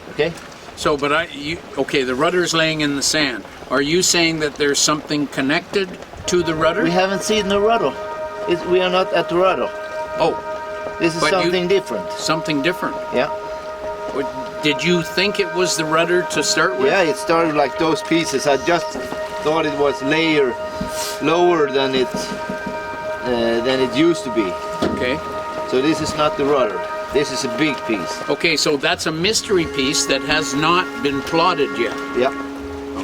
Okay? So, but okay, the rudder's laying in the sand. Are you saying that there's something connected to the rudder? We haven't seen the rudder. We are not at the rudder. Oh. This is something different. Something different? Yeah. Did you think it was the rudder to start with? Yeah, it started like those pieces. I just thought it was lower than it used to be. Okay. So this is not the rudder. This is a big piece. Okay, so that's a mystery piece that has not been plotted yet. Yeah.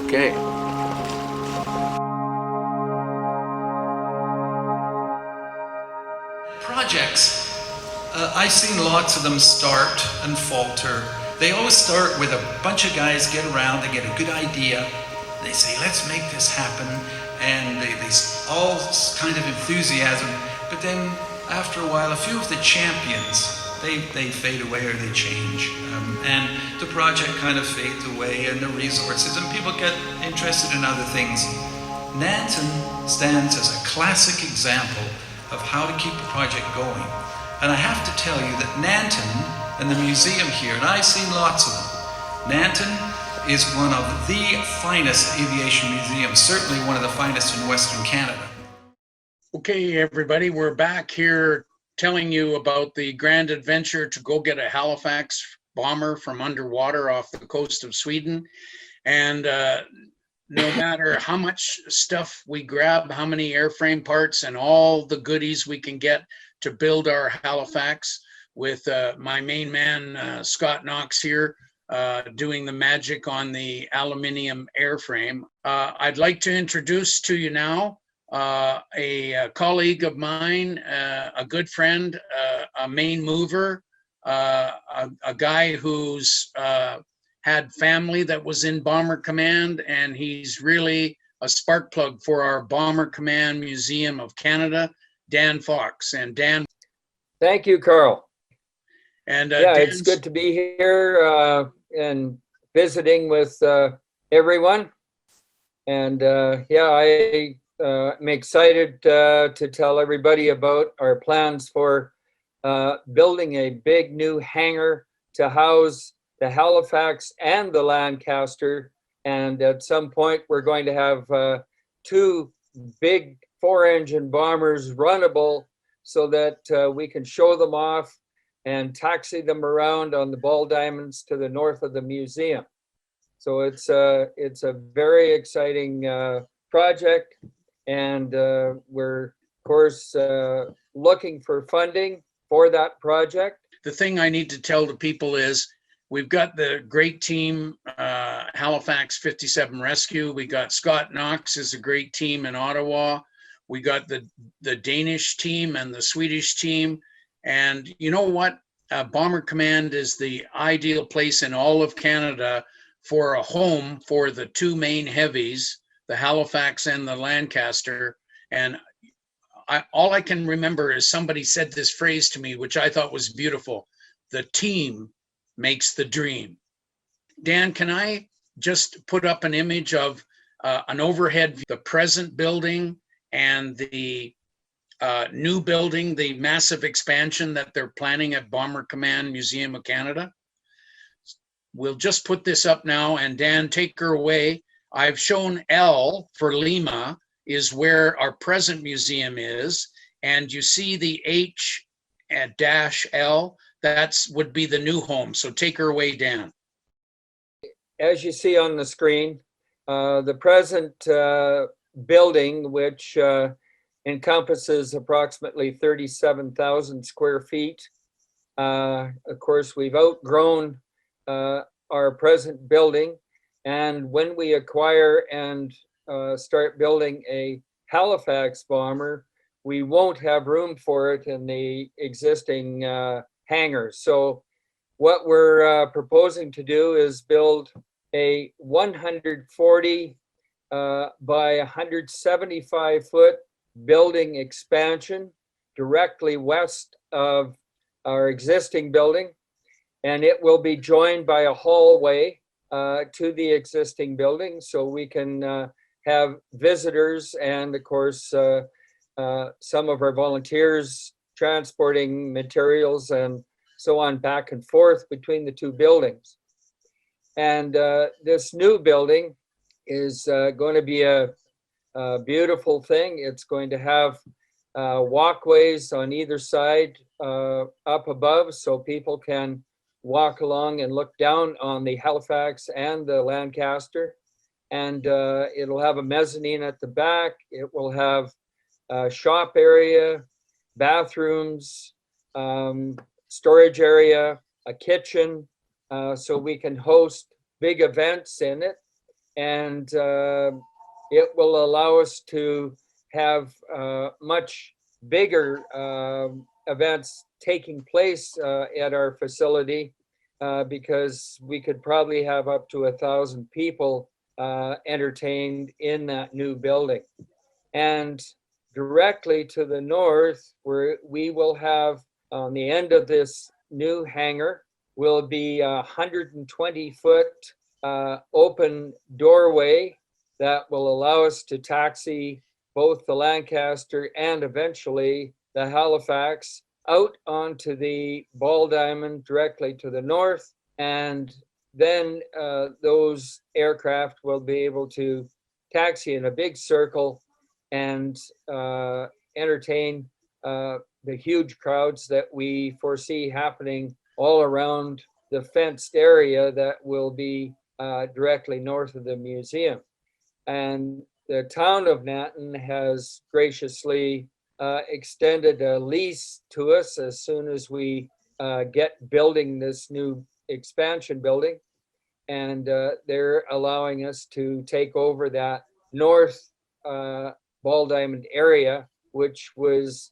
Okay. Projects. I've seen lots of them start and falter. They always start with a bunch of guys get around, they get a good idea, they say, let's make this happen, and they all kind of enthusiasm, but then after a while, a few of the champions, they fade away or they change, and the project kind of fades away and the resources, and people get interested in other things. Nanton stands as a classic example of how to keep a project going. And I have to tell you that Nanton and the museum here, and I've seen lots of them, Nanton is one of the finest aviation museums, certainly one of the finest in Western Canada. Okay, everybody, we're back here telling you about the grand adventure to go get a Halifax bomber from underwater off the coast of Sweden. And no matter how much stuff we grab, how many airframe parts and all the goodies we can get to build our Halifax with my main man, Scott Knox here, doing the magic on the aluminium airframe. I'd like to introduce to you now a colleague of mine, a good friend, a main mover, a guy who's had family that was in Bomber Command, and he's really a spark plug for our Bomber Command Museum of Canada, Dan Fox. And Dan. Thank you, Carl. And yeah, it's good to be here and visiting with everyone. And yeah, I'm excited to tell everybody about our plans for building a big new hangar to house the Halifax and the Lancaster. And at some point, we're going to have two big 4-engine bombers runnable so that we can show them off and taxi them around on the ball diamonds to the north of the museum. So it's a very exciting project, and we're of course looking for funding for that project. The thing I need to tell the people is we've got the great team, Halifax 57 Rescue. We got Scott Knox is a great team in Ottawa. We got the Danish team and the Swedish team. And you know what? Bomber Command is the ideal place in all of Canada for a home for the two main heavies, the Halifax and the Lancaster. And all I can remember is somebody said this phrase to me, which I thought was beautiful. The team makes the dream. Dan, can I just put up an image of an overhead, the present building and the new building, the massive expansion that they're planning at Bomber Command Museum of Canada? We'll just put this up now, and Dan, take her away. I've shown L for Lima is where our present museum is, and you see the H at -L, that's would be the new home. So take her away, Dan. As you see on the screen, the present building, which encompasses approximately 37,000 square feet. Of course, we've outgrown our present building, and when we acquire and start building a Halifax bomber, we won't have room for it in the existing hangars. So what we're proposing to do is build a 140 by 175 foot building expansion directly west of our existing building, and it will be joined by a hallway to the existing building, so we can have visitors and of course some of our volunteers transporting materials and so on, back and forth between the two buildings. And this new building is going to be a beautiful thing. It's going to have walkways on either side up above, so people can walk along and look down on the Halifax and the Lancaster. And it'll have a mezzanine at the back. It will have a shop area, bathrooms, storage area, a kitchen, so we can host big events in it. And it will allow us to have much bigger events taking place at our facility, because we could probably have up to 1,000 people entertained in that new building. And directly to the north, where we will have, on the end of this new hangar, will be a 120-foot open doorway that will allow us to taxi both the Lancaster and eventually the Halifax out onto the ball diamond directly to the north. And then those aircraft will be able to taxi in a big circle and entertain the huge crowds that we foresee happening all around the fenced area that will be directly north of the museum. And the town of Nanton has graciously extended a lease to us as soon as we get building this new expansion building. And they're allowing us to take over that north ball diamond area, which was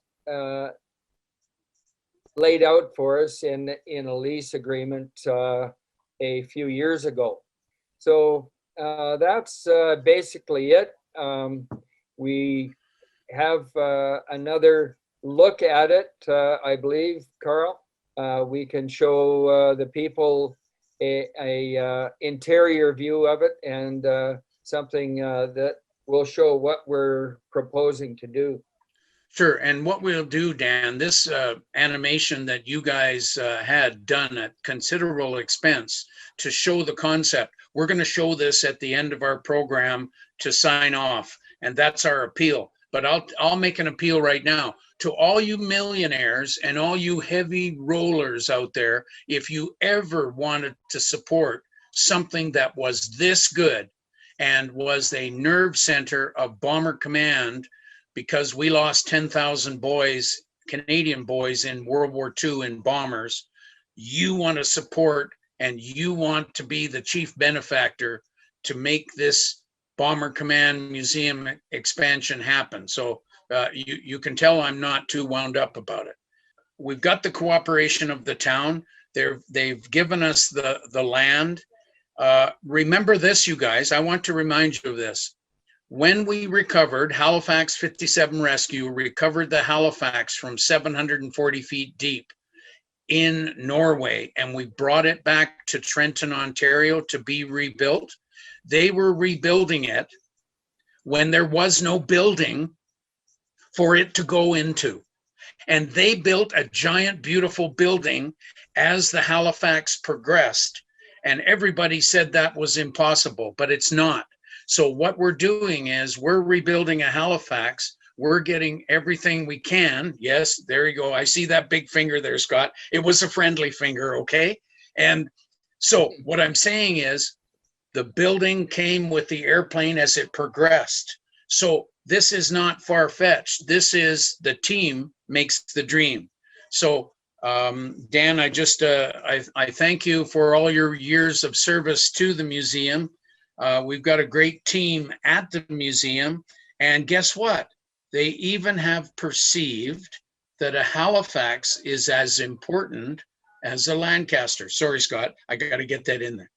laid out for us in a lease agreement a few years ago. So that's basically it. We have another look at it, I believe, Carl. We can show the people a interior view of it, and something that will show what we're proposing to do. Sure. And what we'll do, Dan, this animation that you guys had done at considerable expense to show the concept, we're going to show this at the end of our program to sign off. And that's our appeal. But I'll make an appeal right now to all you millionaires and all you heavy rollers out there. If you ever wanted to support something that was this good and was a nerve center of Bomber Command, because we lost 10,000 boys, Canadian boys, in World War II in bombers, you want to support and you want to be the chief benefactor to make this Bomber Command Museum expansion happen. So you can tell I'm not too wound up about it. We've got the cooperation of the town. They've given us the land. Remember this, you guys, I want to remind you of this. When we recovered, Halifax 57 Rescue recovered the Halifax from 740 feet deep in Norway, and we brought it back to Trenton, Ontario to be rebuilt. They were rebuilding it when there was no building for it to go into. And they built a giant, beautiful building as the Halifax progressed. And everybody said that was impossible, but it's not. So what we're doing is we're rebuilding a Halifax. We're getting everything we can. Yes, there you go. I see that big finger there, Scott. It was a friendly finger, okay? And so what I'm saying is the building came with the airplane as it progressed. So this is not far-fetched. This is the team makes the dream. So Dan, I just I thank you for all your years of service to the museum. We've got a great team at the museum, and guess what? They even have perceived that a Halifax is as important as a Lancaster. Sorry, Scott, I got to get that in there.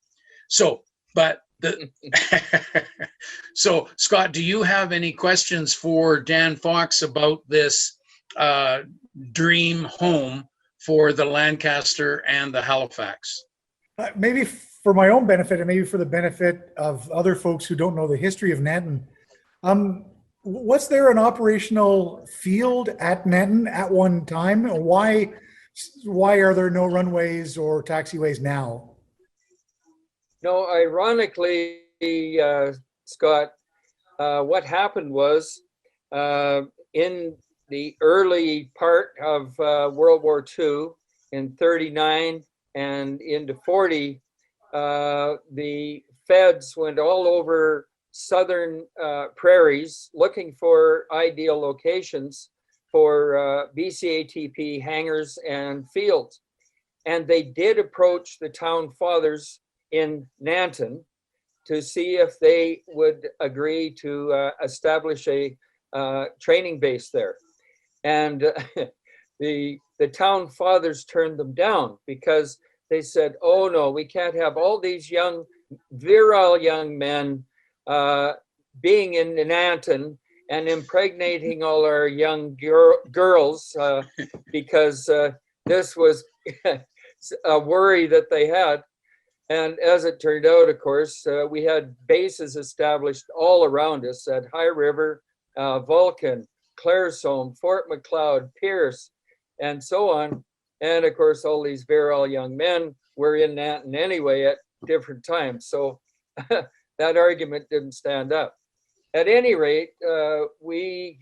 So, but so Scott, do you have any questions for Dan Fox about this dream home for the Lancaster and the Halifax? Maybe for my own benefit, and maybe for the benefit of other folks who don't know the history of Nanton, was there an operational field at Nanton at one time? Why Why are there no runways or taxiways now? No, ironically, Scott, what happened was in the early part of World War II, in 39 and into 40, the feds went all over southern prairies looking for ideal locations for BCATP hangars and fields. And they did approach the town fathers in Nanton to see if they would agree to establish a training base there. And the town fathers turned them down because they said, oh no, we can't have all these young, virile young men being in Nanton and impregnating all our young girls because this was a worry that they had. And as it turned out, of course, we had bases established all around us at High River, Vulcan, Claresholm, Fort McLeod, Pierce, and so on. And of course, all these virile young men were in Nanton anyway at different times. So that argument didn't stand up. At any rate, we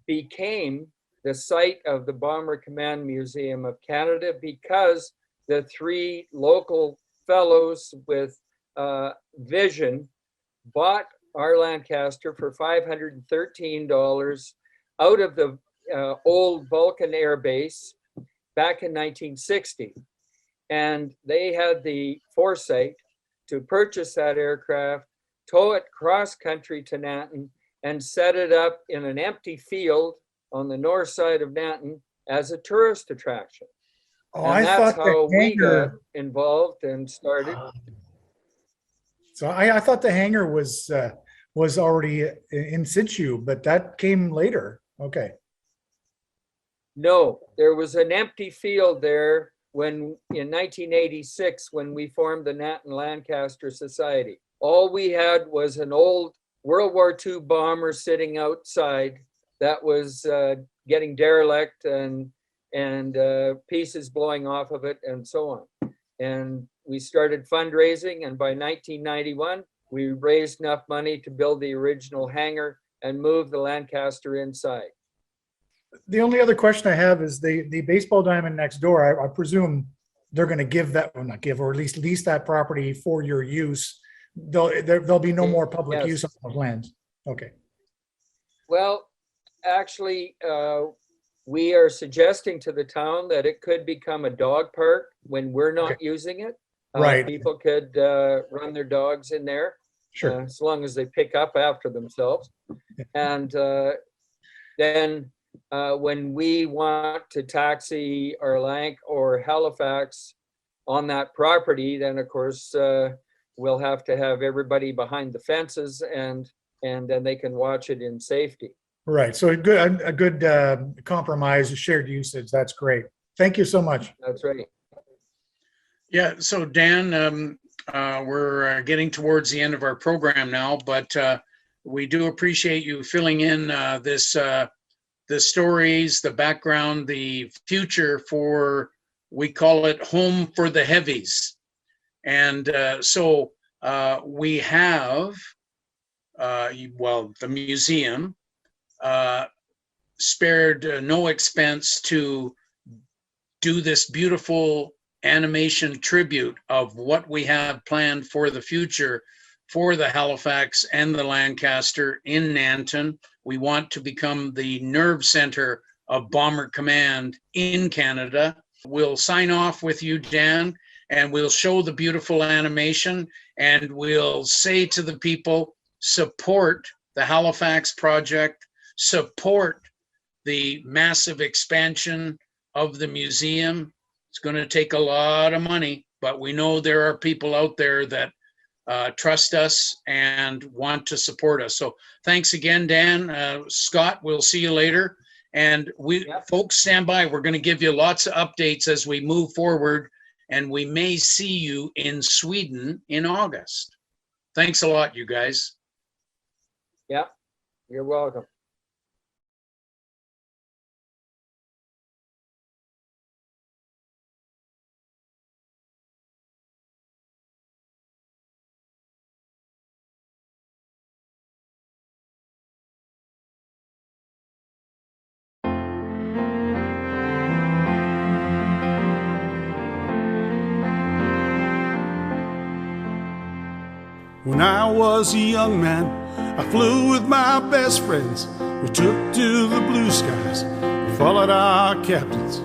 became the site of the Bomber Command Museum of Canada because the three local fellows with vision bought our Lancaster for $513 out of the old Vulcan Air Base back in 1960. And they had the foresight to purchase that aircraft, tow it cross country to Nanton, and set it up in an empty field on the north side of Nanton as a tourist attraction. Oh, And I that's thought how the we got hangar. involved and started. So I thought the hangar was already in situ, but that came later. Okay. No, there was an empty field there when in 1986 when we formed the Nanton Lancaster Society. All we had was an old World War II bomber sitting outside that was getting derelict and pieces blowing off of it and so on. And we started fundraising, and by 1991, we raised enough money to build the original hangar and move the Lancaster inside. The only other question I have is the baseball diamond next door. I presume they're going to give that, or not give, or at least lease that property for your use. There'll be no more public Yes. use of those lands. Okay. Well, actually, we are suggesting to the town that it could become a dog park when we're not Okay. using it. Right. People could run their dogs in there. Sure. As long as they pick up after themselves. And then when we want to taxi our Lanc or Halifax on that property, then of course we'll have to have everybody behind the fences and then they can watch it in safety. Right. So a good compromise, shared usage. That's great. Thank you so much. That's right. Yeah, so Dan, we're getting towards the end of our program now, but we do appreciate you filling in the stories, the background, the future for, we call it Home for the Heavies. And so we have, the museum spared no expense to do this beautiful animation tribute of what we have planned for the future for the Halifax and the Lancaster in Nanton. We want to become the nerve center of Bomber Command in Canada. We'll sign off with you, Dan, and we'll show the beautiful animation, and we'll say to the people, support the Halifax project, support the massive expansion of the museum. It's going to take a lot of money, but we know there are people out there that trust us and want to support us. So thanks again, Dan. Scott, we'll see you later. And folks, stand by. We're going to give you lots of updates as we move forward, and we may see you in Sweden in August. Thanks a lot, you guys. Yeah, you're welcome. When I was a young man, I flew with my best friends. We took to the blue skies, we followed our captains.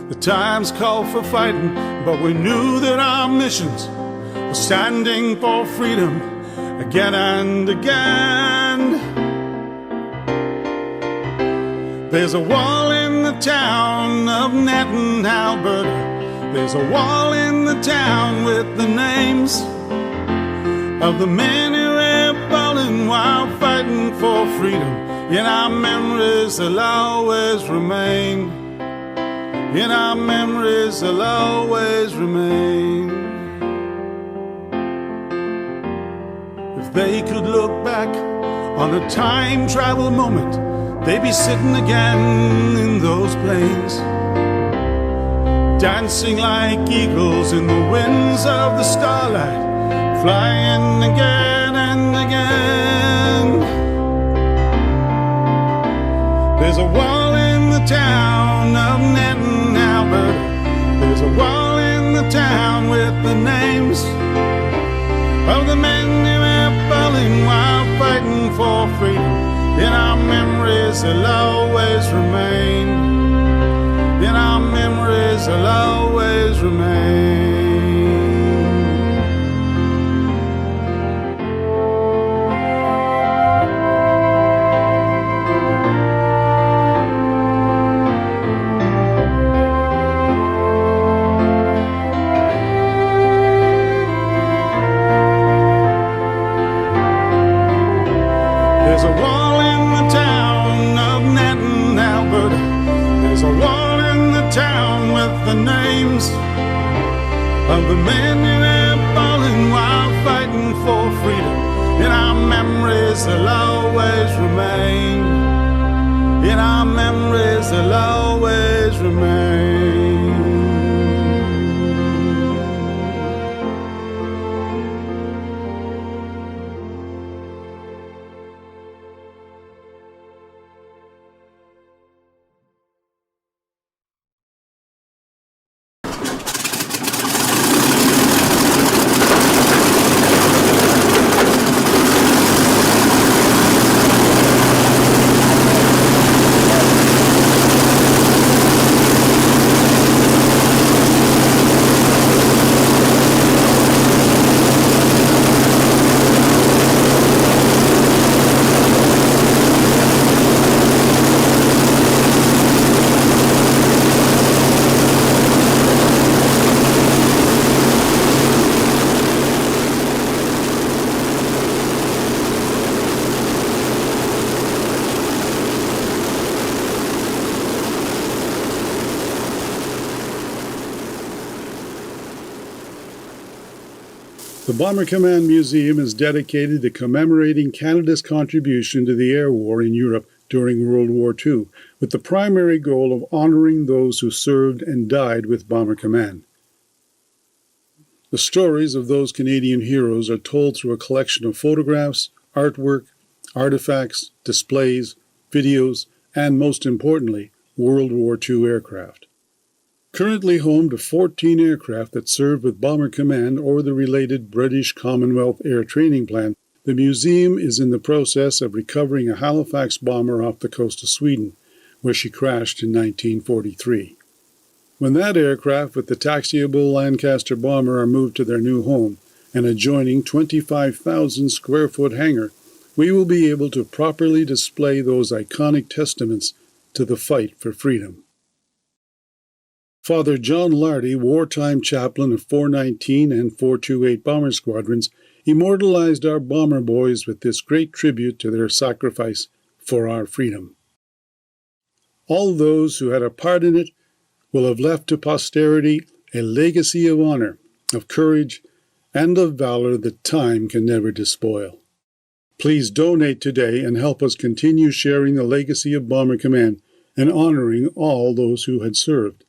The times called for fighting, but we knew that our missions were standing for freedom again and again. There's a wall in the town of Netton, Alberta. There's a wall in the town with the names of the men who have fallen while fighting for freedom. In our memories they'll always remain. In our memories they'll always remain. If they could look back on a time travel moment, they'd be sitting again in those planes, dancing like eagles in the winds of the starlight, flying again and again. There's a wall in the town of Netton, Alberta. There's a wall in the town with the names of the men who have fallen while fighting for freedom. In our memories they'll always remain. In our memories they'll always remain. There's a wall in the town of Netton, Alberta. There's a wall in the town with the names of the men who have fallen while fighting for freedom. In our memories they'll always remain. In our memories they'll always remain. The Bomber Command Museum is dedicated to commemorating Canada's contribution to the air war in Europe during World War II, with the primary goal of honoring those who served and died with Bomber Command. The stories of those Canadian heroes are told through a collection of photographs, artwork, artifacts, displays, videos, and most importantly, World War II aircraft. Currently home to 14 aircraft that served with Bomber Command or the related British Commonwealth Air Training Plan, the museum is in the process of recovering a Halifax bomber off the coast of Sweden, where she crashed in 1943. When that aircraft with the taxiable Lancaster bomber are moved to their new home, an adjoining 25,000 square foot hangar, we will be able to properly display those iconic testaments to the fight for freedom. Father John Lardy, wartime chaplain of 419 and 428 Bomber Squadrons, immortalized our bomber boys with this great tribute to their sacrifice for our freedom. All those who had a part in it will have left to posterity a legacy of honor, of courage, and of valor that time can never despoil. Please donate today and help us continue sharing the legacy of Bomber Command and honoring all those who had served.